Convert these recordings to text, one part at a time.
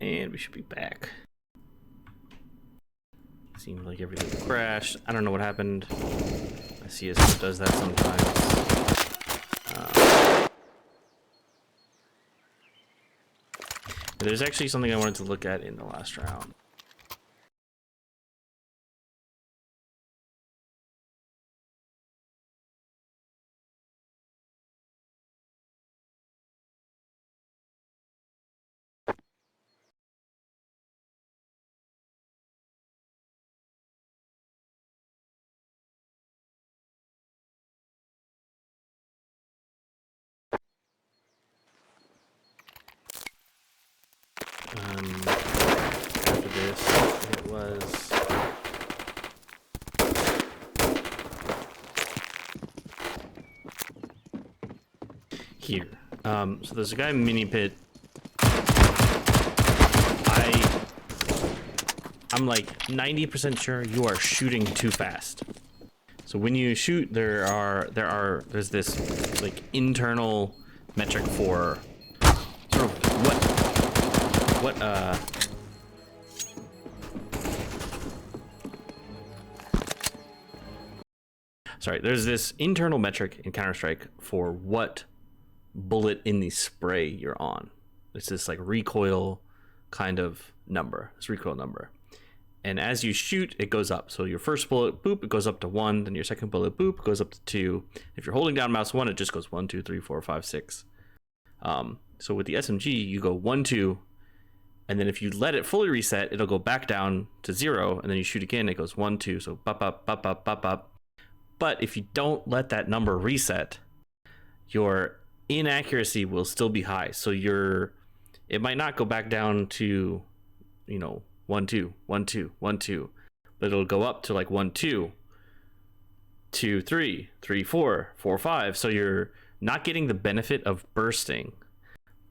And we should be back. Seems like everything crashed. I don't know what happened. My CSO does that sometimes. There's actually something I wanted to look at in the last round. After this, it was here. So there's a guy in mini pit. I'm like 90% sure you are shooting too fast. So when you shoot, there's this like internal metric for sort of sorry, there's this internal metric in Counter-Strike for what bullet in the spray you're on. It's this like recoil kind of number, this recoil number. And as you shoot, it goes up. So your first bullet, boop, it goes up to 1. Then your second bullet, boop, it goes up to 2. If you're holding down mouse 1, it just goes 1, 2, 3, 4, 5, 6. So with the SMG, you go 1, 2, and then if you let it fully reset, it'll go back down to 0, and then you shoot again, it goes 1, 2, so bop, bop, bop, bop, bop, bop. But if you don't let that number reset, your inaccuracy will still be high. So it might not go back down to, 1, 2, 1, 2, 1, 2, but it'll go up to like 1, 2, 2, 3, 3, 4, 4, 5. So you're not getting the benefit of bursting,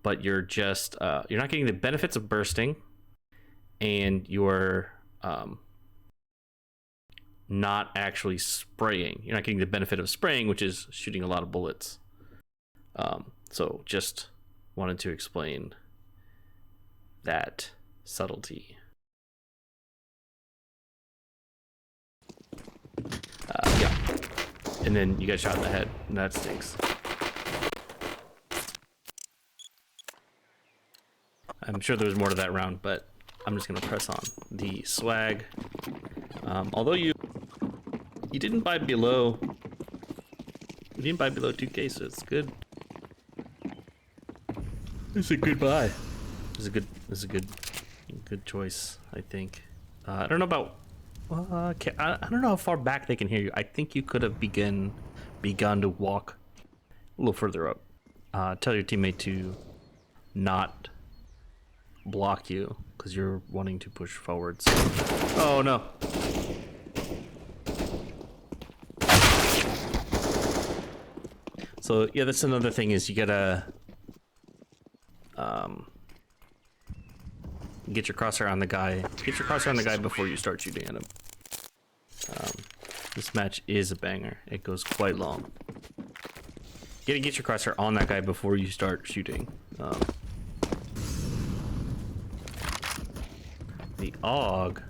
but you're just you're not getting the benefits of bursting, and you're not actually spraying. You're not getting the benefit of spraying, which is shooting a lot of bullets. So just wanted to explain that subtlety. Yeah, and then you get shot in the head, and that stinks. I'm sure there was more to that round, but I'm just gonna press on the swag. Although you didn't buy below, 2K, so it's good. It's a good buy. It's a good choice, I think. I don't know about. I don't know how far back they can hear you. I think you could have begun to walk a little further up. Tell your teammate to not block you because you're wanting to push forwards. Oh no. So yeah, that's another thing, is you gotta get your crosshair on the guy. Get your crosshair on the guy before you start shooting at him. This match is a banger. It goes quite long. You gotta get your crosshair on that guy before you start shooting. The AUG.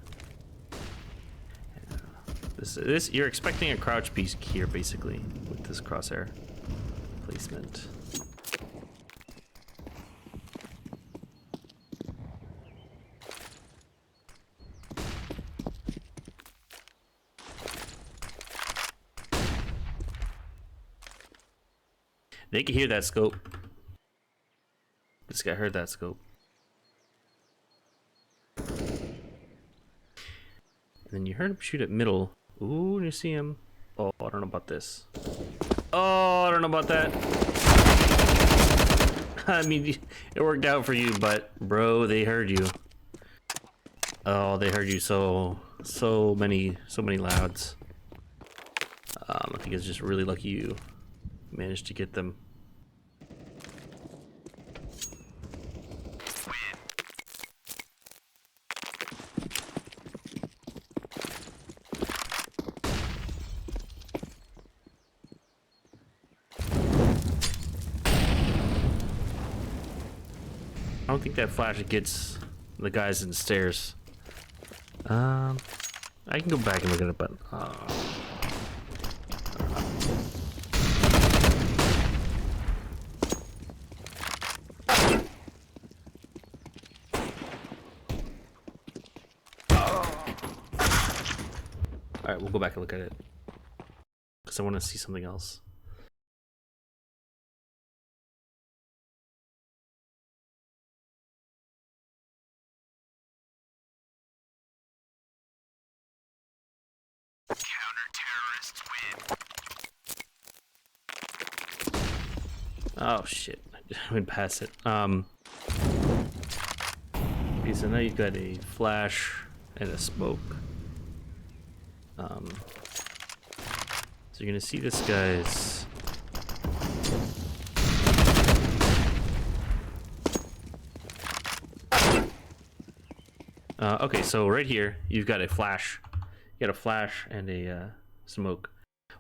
This you're expecting a crouch piece here basically with this crosshair placement. They can hear that scope. This guy heard that scope. And then you heard him shoot at middle. Ooh, you see him. Oh, I don't know about this. Oh, I don't know about that. I mean, it worked out for you, but bro, they heard you. Oh, they heard you so many louds. I think it's just really lucky you managed to get them. I don't think that flash gets The guys in the stairs. I can go back and look at it, but alright, we'll go back and look at it. Because I want to see something else. Counter-terrorists win. Oh shit, I went past it. Okay, so now you've got a flash and a smoke. So you're gonna see this guy's okay, so right here you've got a flash. You got a flash and a smoke.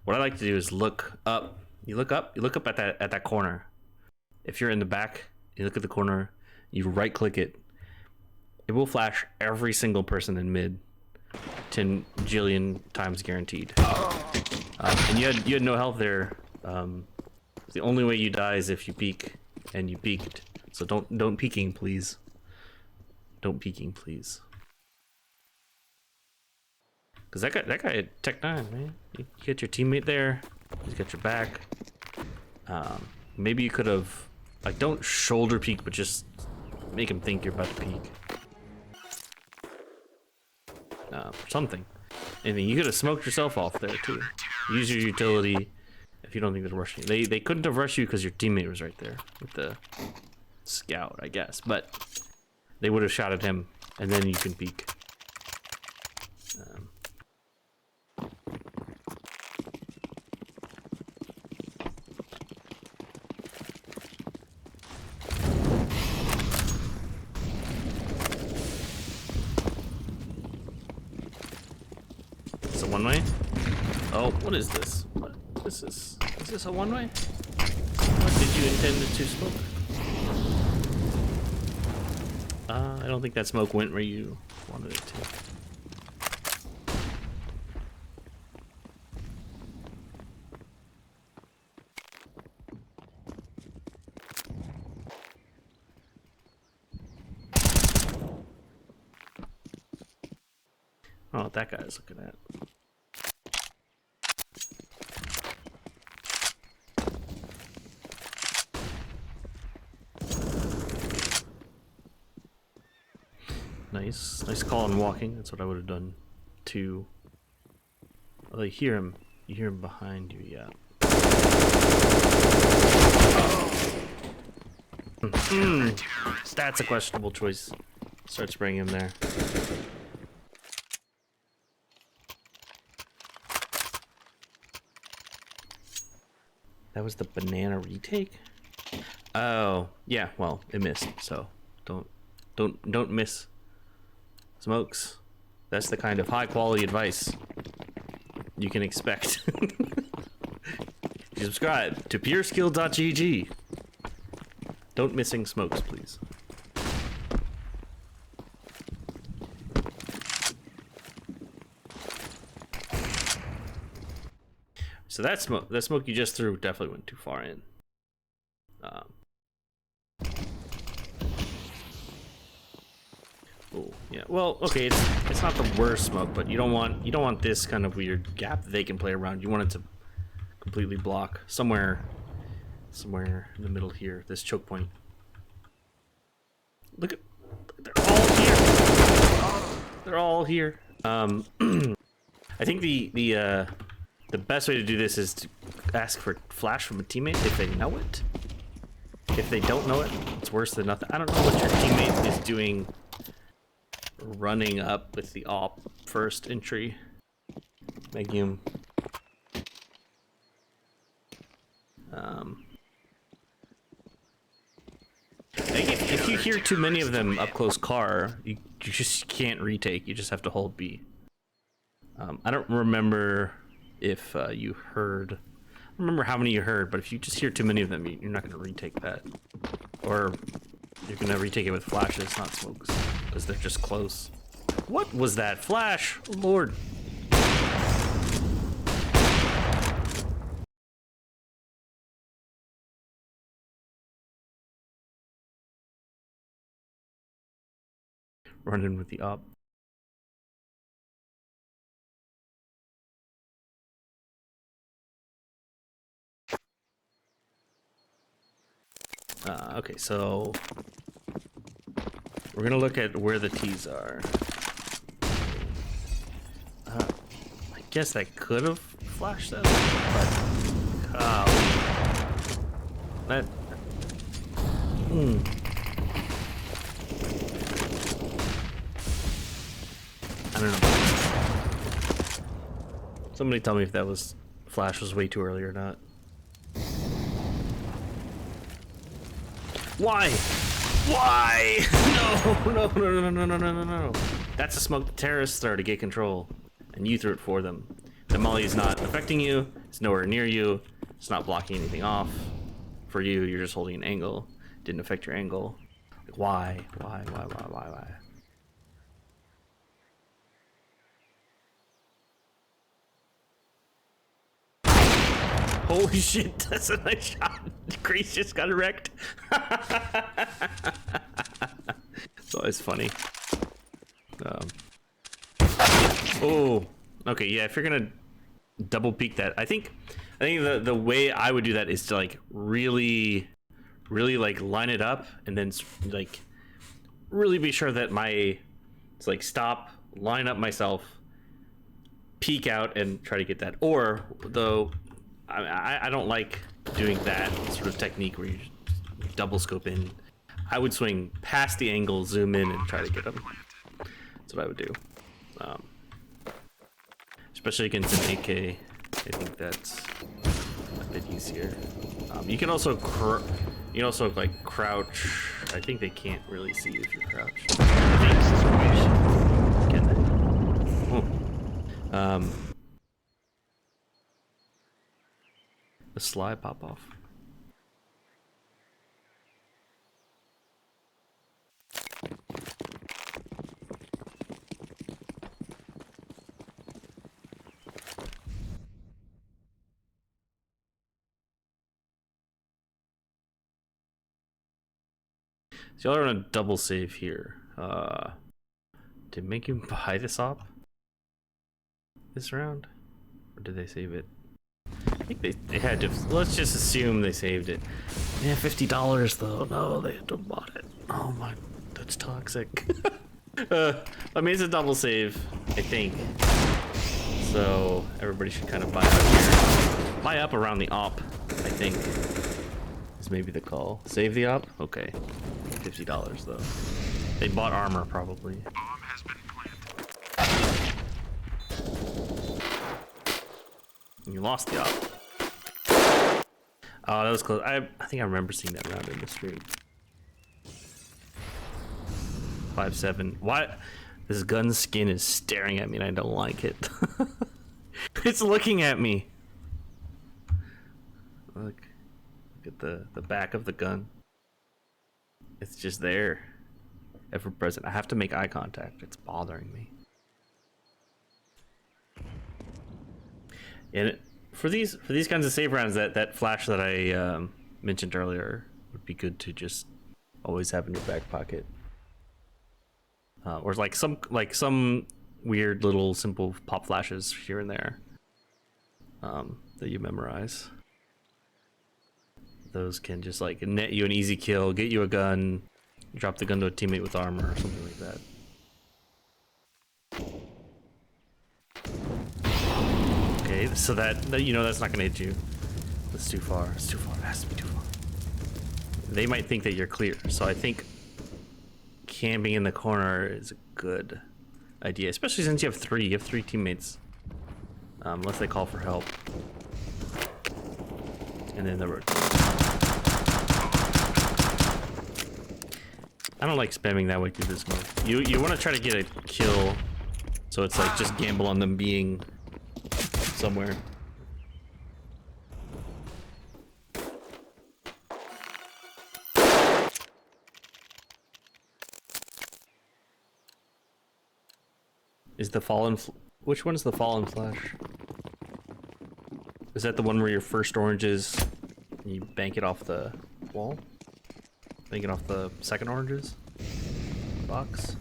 What I like to do is look up. You look up at that corner. If you're in the back, you look at the corner, you right click it. It will flash every single person in mid 10 jillion times guaranteed. And you had no health there. The only way you die is if you peek, and you peeked. So don't peeking, please. Don't peeking, please. Cause that guy had Tech 9, man. You get your teammate there. He's got your back. Maybe you could have, like, don't shoulder peek, but just make him think you're about to peek. Something. And then you could have smoked yourself off there too. Use your utility if you don't think they're rushing you. They couldn't have rushed you because your teammate was right there with the scout, I guess. But they would have shot at him, and then you can peek. It's a one-way? Oh, what is this? What? Is this a one-way? What did you intend it to smoke? I don't think that smoke went where you wanted it to. Oh, that guy's looking at. Nice call on walking. That's what I would have done too. Oh, you hear him. You hear him behind you. Yeah. That's a questionable choice. Start spraying him there. That was the banana retake? Oh, yeah, well, it missed, so don't miss smokes. That's the kind of high quality advice you can expect. Subscribe to pureskill.gg. Don't missing smokes, please. So that smoke you just threw definitely went too far in. Oh yeah, well, okay, it's not the worst smoke, but you don't want this kind of weird gap that they can play around. You want it to completely block somewhere in the middle here. This choke point. Look at, they're all here. They're all here. I think the best way to do this is to ask for flash from a teammate if they know it. If they don't know it, it's worse than nothing. I don't know what your teammate is doing running up with the op first entry. Megium. If you hear too many of them up close car, you just can't retake. You just have to hold B. I don't remember if you heard. I don't remember how many you heard, but if you just hear too many of them, you're not going to retake that. Or you're going to retake it with flashes, not smokes. because they're just close. What was that flash? Lord. Running with the up. Okay, so we're gonna look at where the T's are. I guess I could have flashed that, but that. I don't know. Somebody tell me if that was flash was way too early or not. Why? Why? No. That's a smoke the terrorists throw to get control. And you threw it for them. The molly is not affecting you. It's nowhere near you. It's not blocking anything off. For you, you're just holding an angle. Didn't affect your angle. Like, why? Why? Holy shit, that's a nice shot. Grace just got wrecked. It's always funny. Oh, okay, yeah, if you're gonna double peek that, I think the way I would do that is to like really like line it up and then like really be sure that it's like stop, line up myself, peek out and try to get that. Or though I don't like doing that sort of technique where you double scope in. I would swing past the angle, zoom in, and try to get them. That's what I would do. Especially against an AK, I think that's a bit easier. You can also like crouch. I think they can't really see you if you're crouched. Can they? Oh. The slide pop off. So y'all are on a double save here. Did it make you buy this op this round? Or did they save it? I think they had to. Let's just assume they saved it. Yeah, $50 though. No, they had to have bought it. Oh my, that's toxic. I mean, it's a double save, I think. So everybody should kind of buy up here. Buy up around the op, I think. Is maybe the call. Save the op? Okay. $50 though. They bought armor probably. Bomb has been planted. You lost the op. Oh, that was close. I think I remember seeing that round in the stream. 5-7. Why? This gun skin is staring at me and I don't like it. It's looking at me. Look at the back of the gun. It's just there. Ever present. I have to make eye contact. It's bothering me. And for these kinds of save rounds, that flash that I mentioned earlier would be good to just always have in your back pocket, or like some weird little simple pop flashes here and there that you memorize. Those can just like net you an easy kill, get you a gun, drop the gun to a teammate with armor or something like that. Okay, so that that's not gonna hit you. That's too far. It's too far. It has to be too far. They might think that you're clear, so I think camping in the corner is a good idea, especially since you have three teammates. Unless they call for help. And then the I don't like spamming that way through this mode. You want to try to get a kill, so it's like just gamble on them being somewhere. Is the fallen... Which one is the fallen flesh? Is that the one where your first orange is... You bank it off the wall? Bank it off the second oranges? Box?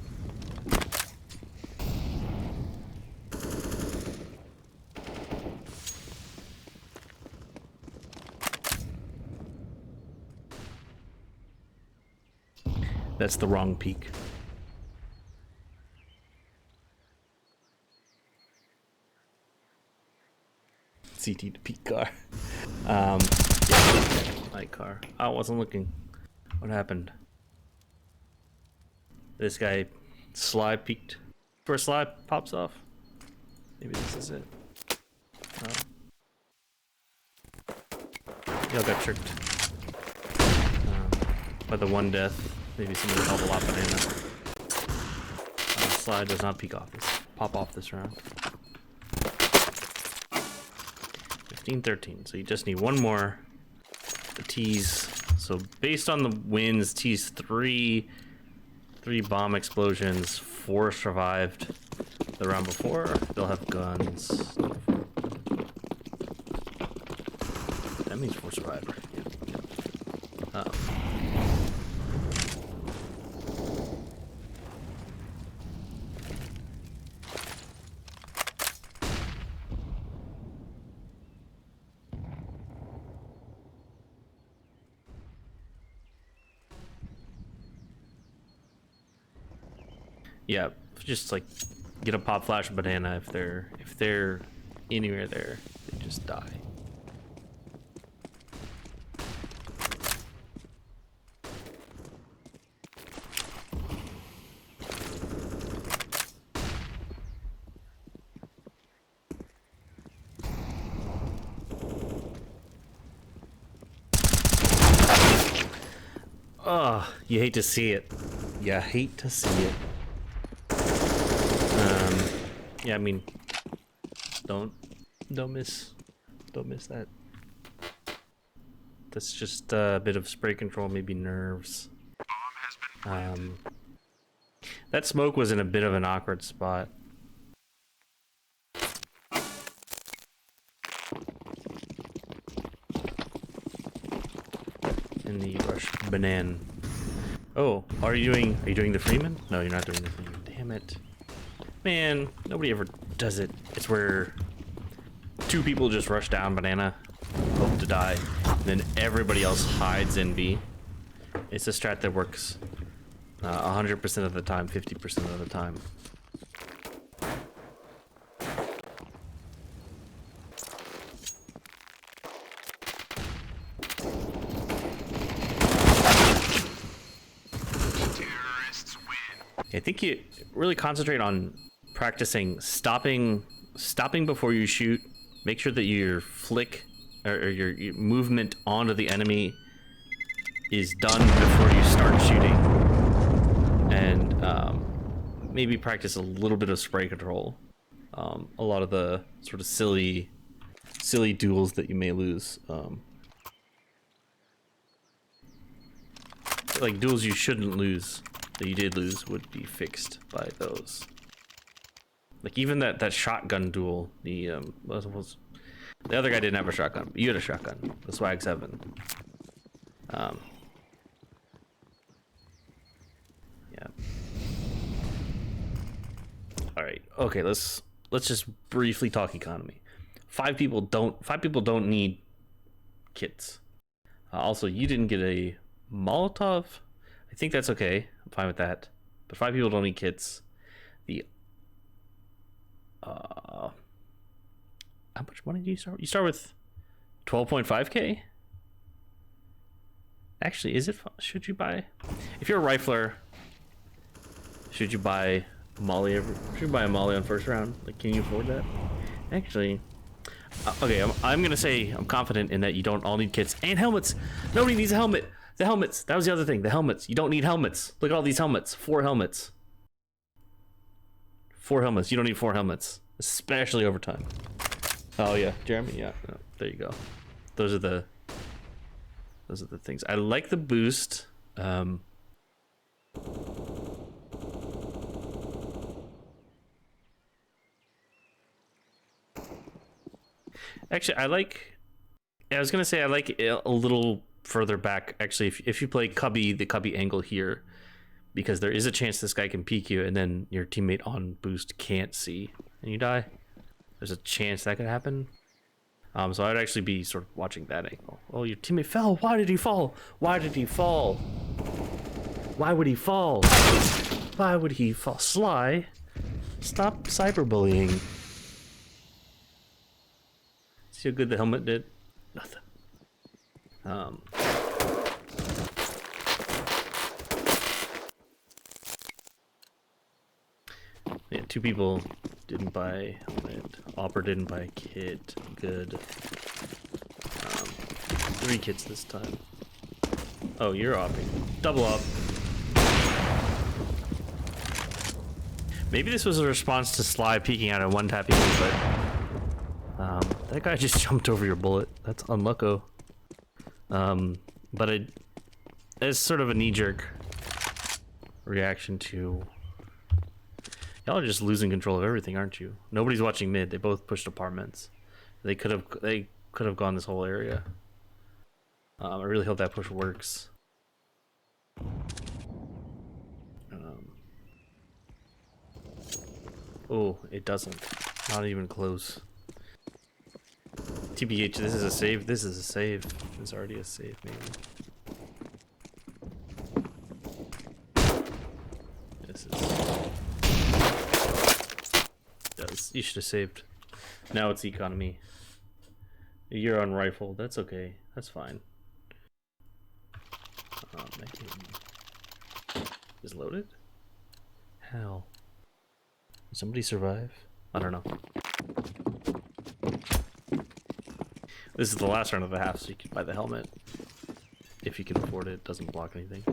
That's the wrong peak. CT to peak car. Yeah, light car. I wasn't looking. What happened? This guy slide peaked. First slide pops off. Maybe this is it. Oh. Y'all got tricked. By the one death. Maybe somebody called a lot banana. Slide does not peek off this. Pop off this round. 15-13. So you just need one more. The T's. So based on the wins, T's three bomb explosions, 4 survived the round before. They'll have guns. That means 4 survivor. Yeah. Yeah, just like get a pop flash banana if they're anywhere there, they just die. Oh, you hate to see it. You hate to see it. Yeah, I mean, don't miss that. That's just a bit of spray control, maybe nerves. That smoke was in a bit of an awkward spot. In the rush banana. Oh, are you doing the Freeman? No, you're not doing the Freeman. Damn it. Man, nobody ever does it. It's where 2 people just rush down banana, hope to die, and then everybody else hides in B. It's a strat that works 100% of the time, 50% of the time. Terrorists win. I think you really concentrate on practicing stopping before you shoot. Make sure that your flick or your movement onto the enemy is done before you start shooting, and maybe practice a little bit of spray control. A lot of the sort of silly duels that you may lose, like duels you shouldn't lose that you did lose, would be fixed by those. Like even that shotgun duel, the other guy didn't have a shotgun, but you had a shotgun, the Swag 7. Yeah. All right. Okay. Let's just briefly talk economy. 5 people don't need kits. Also, you didn't get a Molotov. I think that's okay. I'm fine with that. But 5 people don't need kits. The how much money do you start? You start with 12.5k. Actually, is it? Should you buy? If you're a rifler, should you buy a molly? Should you buy a molly on first round? Like, can you afford that? Actually, okay. I'm gonna say I'm confident in that you don't all need kits and helmets. Nobody needs a helmet. The helmets. That was the other thing. The helmets. You don't need helmets. Look at all these helmets. 4 helmets. 4 helmets. You don't need 4 helmets, especially over time. Oh yeah, Jeremy. Yeah, no, there you go. Those are the things. I like the boost. I Actually, I was gonna say I like it a little further back. Actually, if you play cubby, the cubby angle here, because there is a chance this guy can peek you, and then your teammate on boost can't see, and you die. There's a chance that could happen. So I'd actually be sort of watching that angle. Oh, your teammate fell. Why did he fall? Why did he fall? Why would he fall? Why would he fall? Sly, stop cyberbullying. See how good the helmet did? Nothing. Yeah, 2 people didn't buy helmet. Opera didn't buy kit. Good. 3 kits this time. Oh, you're opping. Double op. Maybe this was a response to Sly peeking out and one tapping me, but that guy just jumped over your bullet. That's unlucko. But it's sort of a knee-jerk reaction to. Y'all are just losing control of everything, aren't you? Nobody's watching mid. They both pushed apartments. They could have gone this whole area. I really hope that push works. Oh, it doesn't. Not even close. TBH, this is a save. This is a save. It's already a save, maybe. This is. You should have saved. Now it's economy. You're on rifle. That's okay. That's fine. Is loaded? How? Did somebody survive? I don't know. This is the last round of the half, so you can buy the helmet. If you can afford it, it doesn't block anything.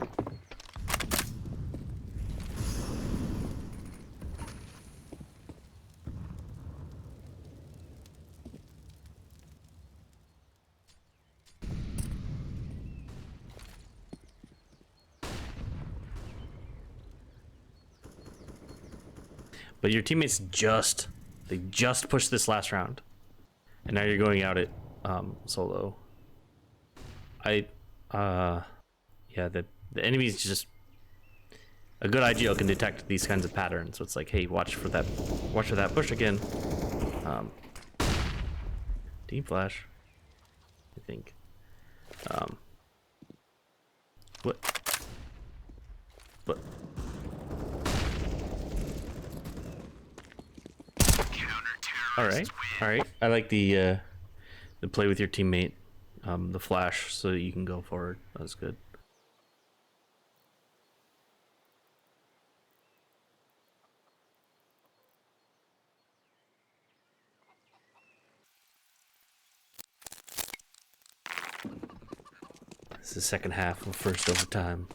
But your teammates just pushed this last round, and now you're going out at solo. Yeah, the enemy's just a good IGL can detect these kinds of patterns. So it's like, hey, watch for that push again. Team flash, I think. What? All right. I like the play with your teammate, the flash, so that you can go forward. That's good. This is the second half of first overtime.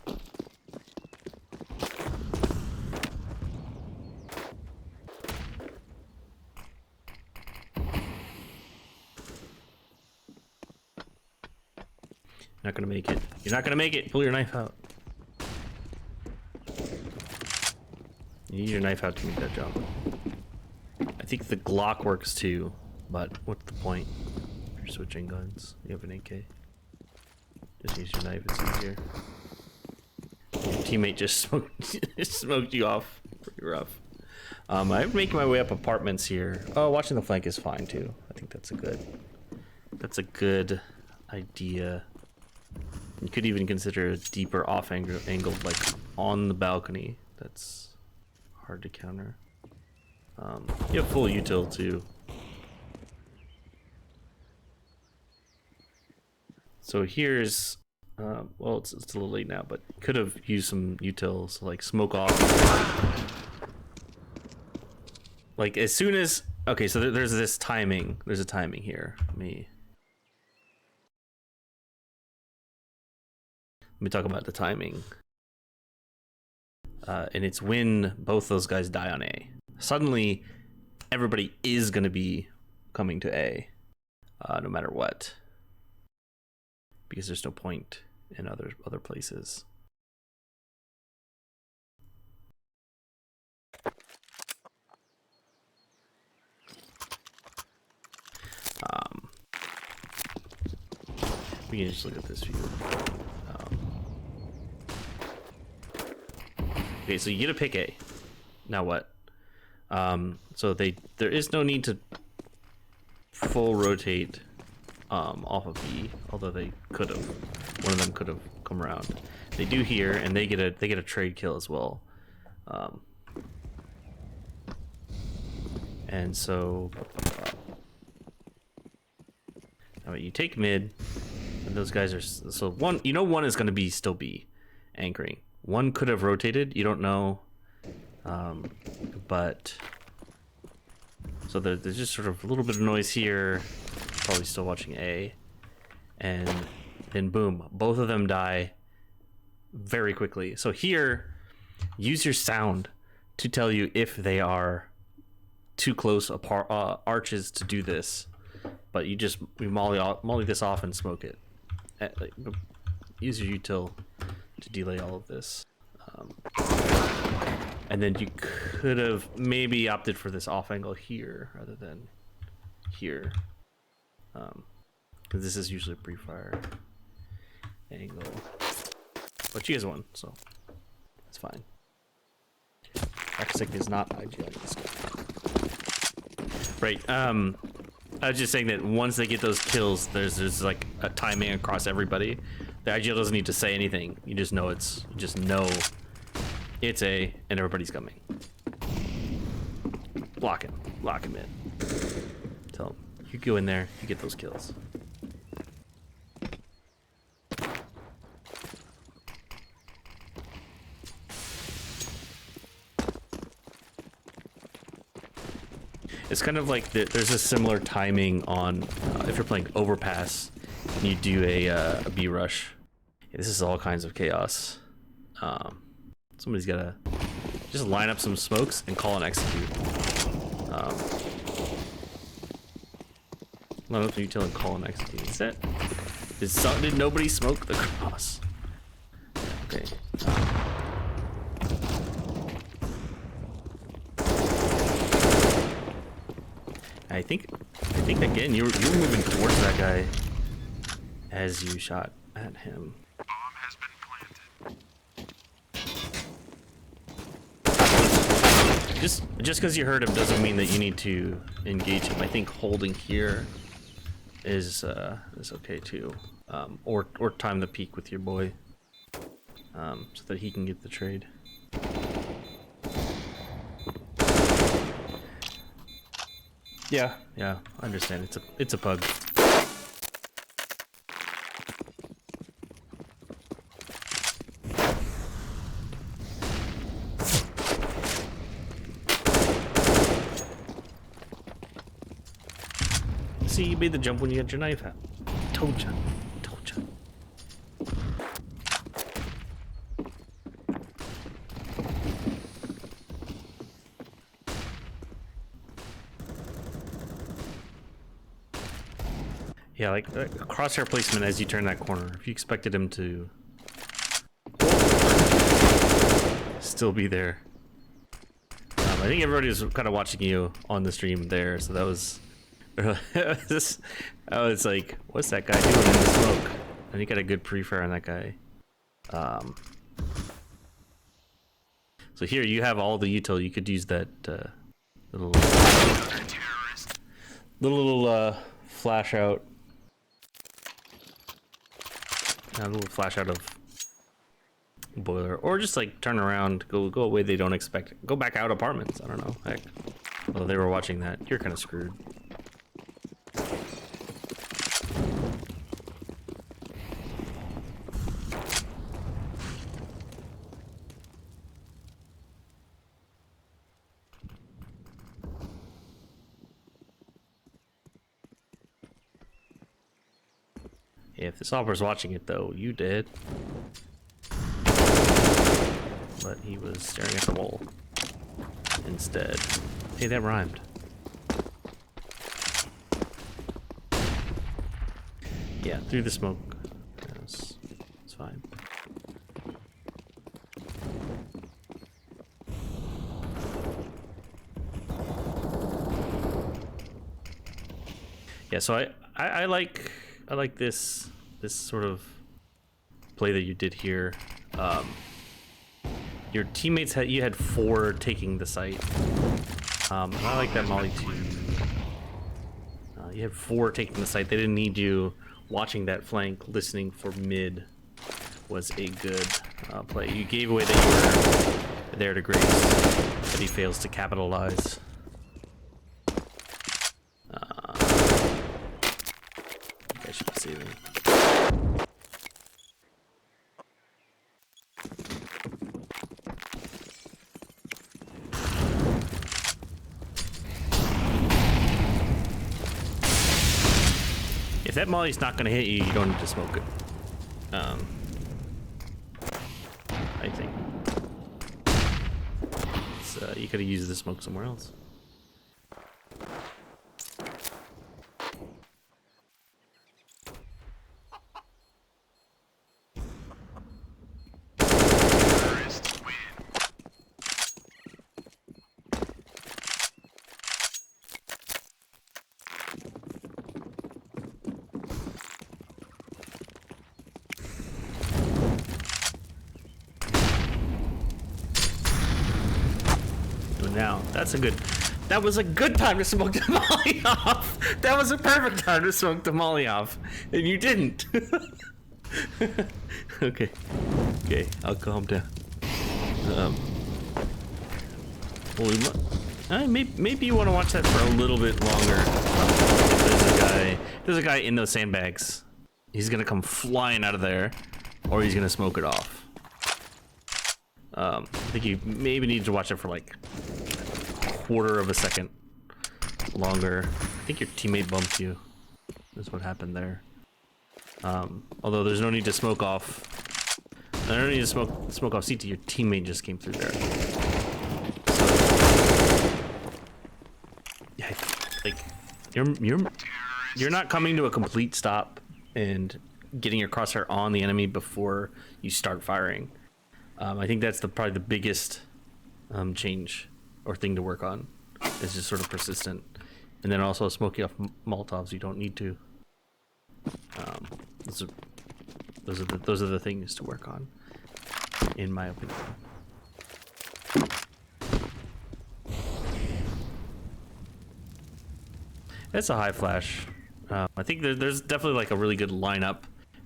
Not gonna make it. You're not gonna make it. Pull your knife out. You need your knife out to make that jump. I think the Glock works too, but what's the point? If you're switching guns, you have an AK. Just use your knife, it's easier. Your teammate just smoked you off. Pretty rough. I'm making my way up apartments here. Oh, watching the flank is fine too. I think that's a good idea. You could even consider a deeper off angle, like on the balcony. That's hard to counter. You have full util too. So here's, well, it's a little late now, but could have used some utils, like smoke off. Like as soon as, okay, so there's this timing. There's a timing here. Let me talk about the timing. And it's when both those guys die on A. Suddenly, everybody is going to be coming to A, no matter what. Because there's no point in other places. We can just look at this view. Okay, so you get a pick A. Now what? So there is no need to full rotate off of B, although they could have. One of them could have come around. They do here, and they get a trade kill as well. And so now you take mid, and those guys are so one. You know, one is going to be still B anchoring. One could have rotated. You don't know, but so there's just sort of a little bit of noise here. Probably still watching A, and then boom, both of them die very quickly. So here, use your sound to tell you if they are too close apart arches to do this, but we molly this off and smoke it. Use your util to delay all of this, and then you could have maybe opted for this off angle here rather than here, because this is usually a pre-fire angle, but you guys won, so it's fine. raasck is not IGL this guy. Right. I was just saying that once they get those kills, there's like a timing across everybody. The IGL doesn't need to say anything. You just know it's A, and everybody's coming. Block him in. So you go in there, you get those kills. It's kind of like there's a similar timing on if you're playing Overpass and you do a B rush. Yeah, this is all kinds of chaos. Somebody's gotta just line up some smokes and call and execute. Line up some util and call and execute. Is that? Did nobody smoke the cross? Okay. I think again you were moving towards that guy as you shot at him. Bomb has been planted. Just because you heard him doesn't mean that you need to engage him. I think holding here is okay too, or time the peek with your boy, so that he can get the trade. Yeah, I understand. It's a pug. See, you made the jump when you had your knife out. Told ya. Yeah, like crosshair placement as you turn that corner. If you expected him to still be there. I think everybody was kind of watching you on the stream there, so that was I was like, what's that guy doing in the smoke? And he got a good pre-fire on that guy. So here you have all the util. You could use that little flash out. A little flash out of boiler, or just like turn around, go away. They don't expect it. Go back out apartments. I don't know. Heck, well, they were watching that. You're kind of screwed. If this opera's watching it, though, you did. But he was staring at the wall instead. Hey, that rhymed. Yeah, through the smoke. Yes, it's fine. Yeah, so I like this this sort of play that you did here. Your teammates you had 4 taking the site. And I like that Molly too. You had 4 taking the site. They didn't need you watching that flank, listening for mid was a good play. You gave away that you were there to Grace, but he fails to capitalize. I should be saving. If that molly's not gonna hit you, you don't need to smoke it. I think. You could have used the smoke somewhere else. Terrorists win. Now, that was a good time to smoke the molly off. That was a perfect time to smoke the molly off, and you didn't. Okay, I'll calm down. Maybe you want to watch that for a little bit longer. There's a guy in those sandbags. He's gonna come flying out of there, or he's gonna smoke it off. I think you maybe need to watch it for like a quarter of a second longer. I think your teammate bumped you. That's what happened there. Although there's no need to smoke off. There's no need to smoke off CT. Your teammate just came through there. So, yeah, like you're not coming to a complete stop and getting your crosshair on the enemy before you start firing. I think that's probably the biggest change or thing to work on. It's just sort of persistent, and then also smoking off Molotovs. You don't need to. Those are the things to work on, in my opinion. That's a high flash. I think there's definitely like a really good lineup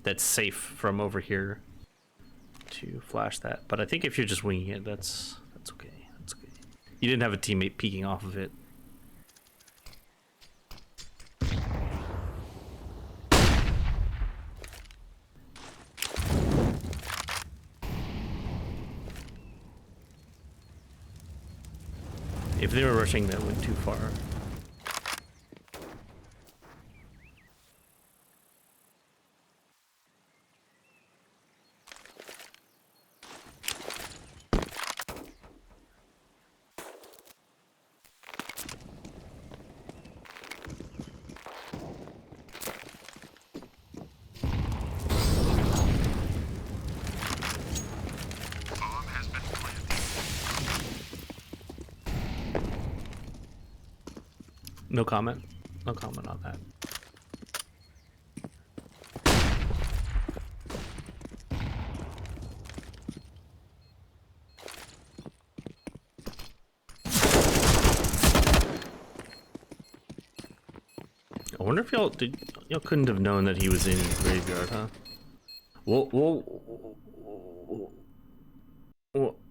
that's safe from over here to flash that, but I think if you're just winging it, that's okay. That's okay. You didn't have a teammate peeking off of it. If they were rushing, that went too far. Bomb has been planted. No comment. No comment on that. I wonder if y'all couldn't have known that he was in the graveyard, huh? Whoa.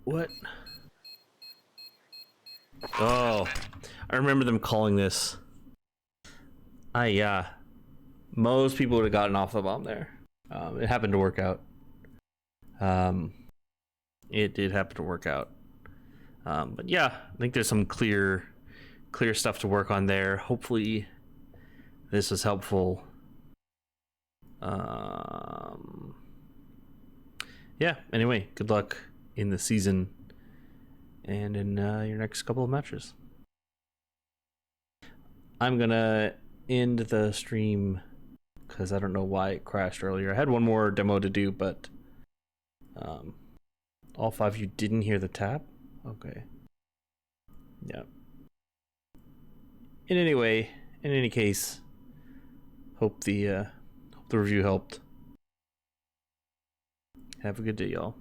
What? Oh, I remember them calling this. Yeah. Most people would have gotten off the bomb there. It happened to work out. It did happen to work out. But yeah, I think there's some clear stuff to work on there. Hopefully this was helpful. Yeah, anyway, good luck in the season and in your next couple of matches. I'm gonna end the stream because I don't know why it crashed earlier. I had one more demo to do, but all 5 of you didn't hear the tap? Okay. Yeah. In any case, hope the review helped. Have a good day, y'all.